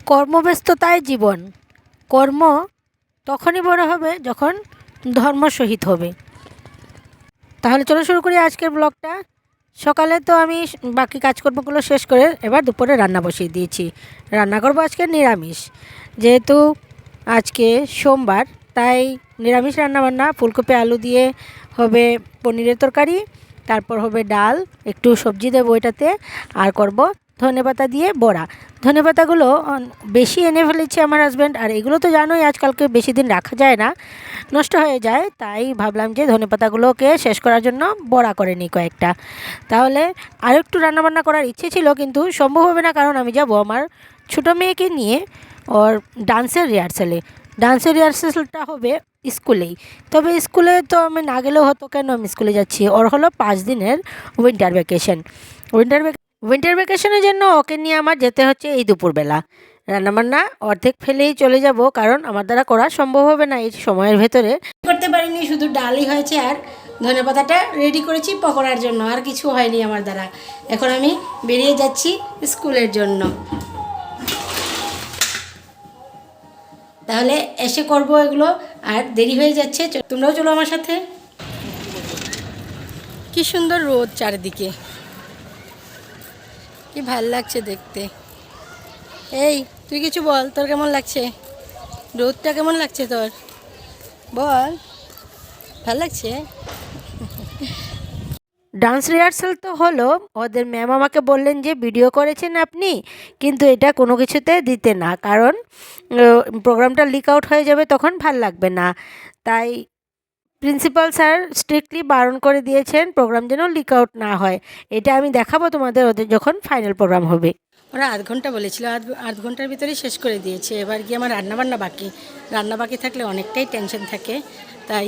কর্মব্যস্ততায় জীবন। কর্ম তখনই বড় হবে যখন ধর্ম সহিত হবে। তাহলে চলো শুরু করি আজকের ব্লগটা। সকালে তো আমি বাকি কাজকর্মগুলো শেষ করে এবার দুপুরে রান্না বসিয়ে দিয়েছি। রান্না করবো আজকে নিরামিষ, যেহেতু আজকে সোমবার, তাই নিরামিষ রান্নাবান্না। ফুলকপি আলু দিয়ে হবে পনিরের তরকারি, তারপর হবে ডাল, একটু সবজি দেবো এটাতে, আর করব ধনেপাতা দিয়ে বড়া। ধনেপাতাগুলো বেশি এনে ফেলেছে আমার হাজব্যান্ড, আর এগুলো তো জানোই আজকালকে বেশি দিন রাখা যায় না, নষ্ট হয়ে যায়। তাই ভাবলাম যে ধনেপাতাগুলোকে শেষ করার জন্য বড়া করে নিই কয়েকটা। তাহলে আরও একটু রান্নাবান্না করার ইচ্ছে ছিল, কিন্তু সম্ভব হবে না, কারণ আমি যাব আমার ছোটো মেয়েকে নিয়ে ওর ডান্সের রিহার্সালে। ডান্সের রিহার্সালটা হবে স্কুলেই। তবে স্কুলে তো আমি না গেলেও হতো, কেন আমি স্কুলে যাচ্ছি। ওর হলো 5 দিনের উইন্টার ভ্যাকেশন। উইন্টার ভ্যাকেশনের জন্য ওকে নিয়ে আমার যেতে হচ্ছে এই দুপুরবেলা। রান্নাবান্না অর্ধেক ফেলেই চলে যাব, কারণ আমার দ্বারা করা সম্ভব হবে না এই সময়ের ভেতরে। করতে পারিনি, শুধু ডালই হয়েছে, আর ধনেপাতাটা রেডি করেছি পকোড়ার জন্য, আর কিছু হয়নি আমার দ্বারা। এখন আমি বেরিয়ে যাচ্ছি স্কুলের জন্য। তাহলে এসে করব এগুলো, আর দেরি হয়ে যাচ্ছে। তোমরাও চলো আমার সাথে। কি সুন্দর রোদ চারিদিকে, কি ভাল লাগছে দেখতে। এই তুই কিছু বল, তোর কেমন লাগছে? রোদটা কেমন লাগছে তোর? বল, ভাল লাগছে? ডান্স রিহার্সাল তো হলো, ওদের ম্যাম আমাকে বললেন যে ভিডিও করেছেন আপনি, কিন্তু এটা কোনো কিছুতে দিতে না, কারণ প্রোগ্রামটা লিক আউট হয়ে যাবে, তখন ভাল লাগবে না। তাই প্রিন্সিপাল স্যার স্ট্রিক্টলি বারণ করে দিয়েছেন প্রোগ্রাম যেন লিক আউট না হয়। এটা আমি দেখাবো তোমাদের ওদের যখন ফাইনাল প্রোগ্রাম হবে। ওরা 8 ঘন্টা বলেছিল, 8 ঘন্টার ভিতরেই শেষ করে দিয়েছে। এবার গিয়ে আমার রান্নাবান্না বাকি। রান্না বাকি থাকলে অনেকটাই টেনশন থাকে, তাই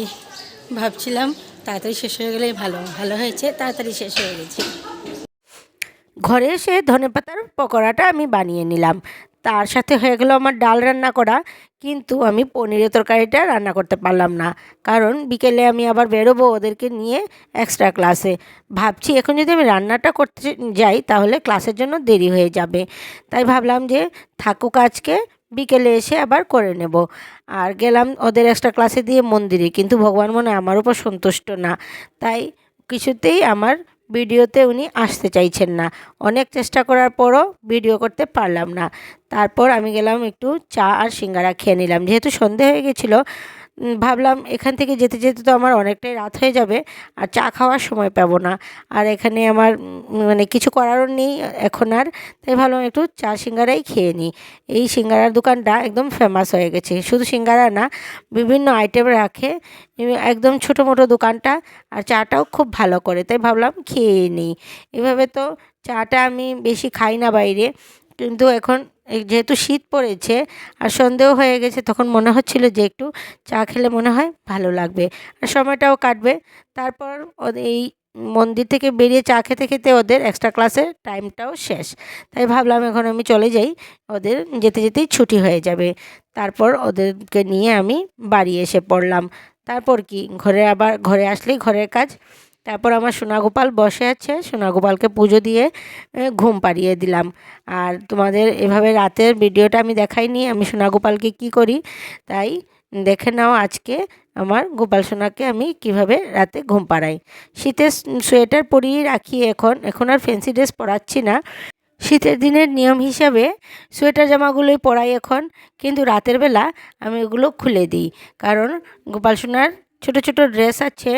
ভাবছিলাম তাড়াতাড়ি শেষ হয়ে গেলেই ভালো। ভালো হয়েছে, তাড়াতাড়ি শেষ হয়ে গেছে। ঘরে এসে ধনেপাতার পকোড়াটা আমি বানিয়ে নিলাম। তার সাথে হয়ে গেল আমার ডাল রান্না করা, কিন্তু আমি পনিরের তরকারিটা রান্না করতে পারলাম না, কারণ বিকেলে আমি আবার বেরোবো ওদেরকে নিয়ে এক্সট্রা ক্লাসে। ভাবছি এখন যদি আমি রান্নাটা করতে যাই তাহলে ক্লাসের জন্য দেরি হয়ে যাবে। তাই ভাবলাম যে থাকুক, আজকে বিকেলে এসে আবার করে নেব। আর গেলাম ওদের এক্সট্রা ক্লাসে দিয়ে মন্দিরে, কিন্তু ভগবান মনে হয় আমার উপর সন্তুষ্ট না, তাই কিছুতেই আমার ভিডিওতে উনি আসতে চাইছেন না। অনেক চেষ্টা করার পরও ভিডিও করতে পারলাম না। তারপর আমি গেলাম একটু চা আর সিঙ্গারা খেয়ে নিলাম, যেহেতু সন্ধে হয়ে গেছিলো। ভাবলাম এখান থেকে যেতে যেতে তো আমার অনেকটাই রাত হয়ে যাবে, আর চা খাওয়ার সময় পাবো না। আর এখানে আমার মানে কিছু করারও নেই এখন আর। তাই ভাবলাম একটু চা সিঙ্গারাই খেয়ে নিই। এই সিঙ্গারার দোকানটা একদম ফেমাস হয়ে গেছে, শুধু সিঙ্গারা না, বিভিন্ন আইটেম রাখে, একদম ছোটো মোটো দোকানটা, আর চাটাও খুব ভালো করে। তাই ভাবলাম খেয়ে নিই। এভাবে তো চাটা আমি বেশি খাই না বাইরে, কিন্তু এখন যেহেতু শীত পড়েছে আর সন্ধেও হয়ে গেছে, তখন মনে হচ্ছিল যে একটু চা খেলে মনে হয় ভালো লাগবে, আর সময়টাও কাটবে। তারপর এই মন্দির থেকে বেরিয়ে চা খেতে খেতে ওদের এক্সট্রা ক্লাসের টাইমটাও শেষ। তাই ভাবলাম এখন আমি চলে যাই, ওদের যেতে যেতেই ছুটি হয়ে যাবে। তারপর ওদেরকে নিয়ে আমি বাড়ি এসে পড়লাম। তারপর কি, ঘরে আসলেই ঘরের কাজ। তারপর আমার সোনাগোপাল বসে আছে, সোনাগোপালকে পুজো দিয়ে ঘুম পাড়িয়ে দিলাম। আর তোমাদের এভাবে রাতের ভিডিওটা আমি দেখাইনি আমি সোনাগোপালকে কি করি, তাই দেখে নাও আজকে আমার গোপাল সোনাকে আমি কিভাবে রাতে ঘুম পাড়াই। শীতের সোয়েটার পরিয়ে রাখি, এখন আর ফ্যান্সি ড্রেস পরাচ্ছি না। শীতের দিনের নিয়ম হিসাবে সোয়েটার জামাগুলোই পরাই এখন, কিন্তু রাতের বেলা আমি ওগুলো খুলে দিই, কারণ গোপাল সোনার ছোটো ছোটো ড্রেস আছে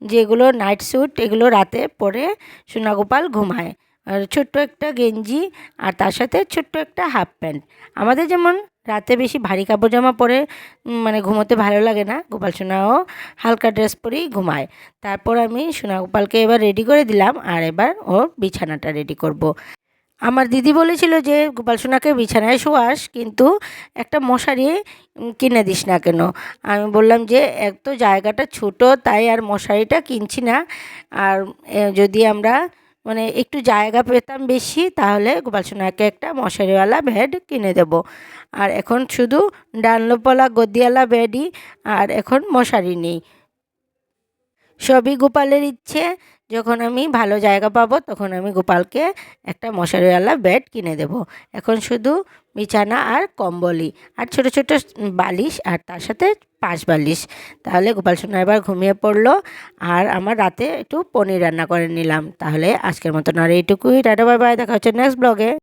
যেগুলো নাইট স্যুট, এগুলো রাতে পরে সোনা গোপাল ঘুমায়। আর ছোট্ট একটা গেঞ্জি, আর তার সাথে ছোট্ট একটা হাফ প্যান্ট। আমাদের যেমন রাতে বেশি ভারী কাপড় জামা পরে মানে ঘুমোতে ভালো লাগে না, গোপাল সোনাও হালকা ড্রেস পরেই ঘুমায়। তারপর আমি সোনা গোপালকে এবার রেডি করে দিলাম, আর এবার ওর বিছানাটা রেডি করব। আমার দিদি বলেছিল যে গোপাল সোনাকে বিছানায় শোয়াস, কিন্তু একটা মশারি কিনে দিস না কেন। আমি বললাম যে এক তো জায়গাটা ছোটো, তাই আর মশারিটা কিনছি না। আর যদি আমরা মানে একটু জায়গা পেতাম বেশি, তাহলে গোপাল সোনাকে একটা মশারিওয়ালা বেড কিনে দেব। আর এখন শুধু ডানলোপওয়ালা গদিওয়ালা বেডই, আর এখন মশারি নেই। সবই গোপালের ইচ্ছে যখন আমি ভালো জায়গা পাবো তখন আমি গোপালকে একটা মশারিওয়ালা বেড কিনে দেব। এখন শুধু বিছানা আর কম্বলই, আর ছোট ছোট বালিশ, আর তার সাথে পাশ বালিশ। তাহলে গোপাল সোনা এবার ঘুমিয়ে পড়লো। আর আমার রাতে একটু পনির রান্না করে নিলাম। তাহলে আজকের মতন আর এইটুকুই। টাটা বাই বাই, দেখা হচ্ছে নেক্সট ব্লগে।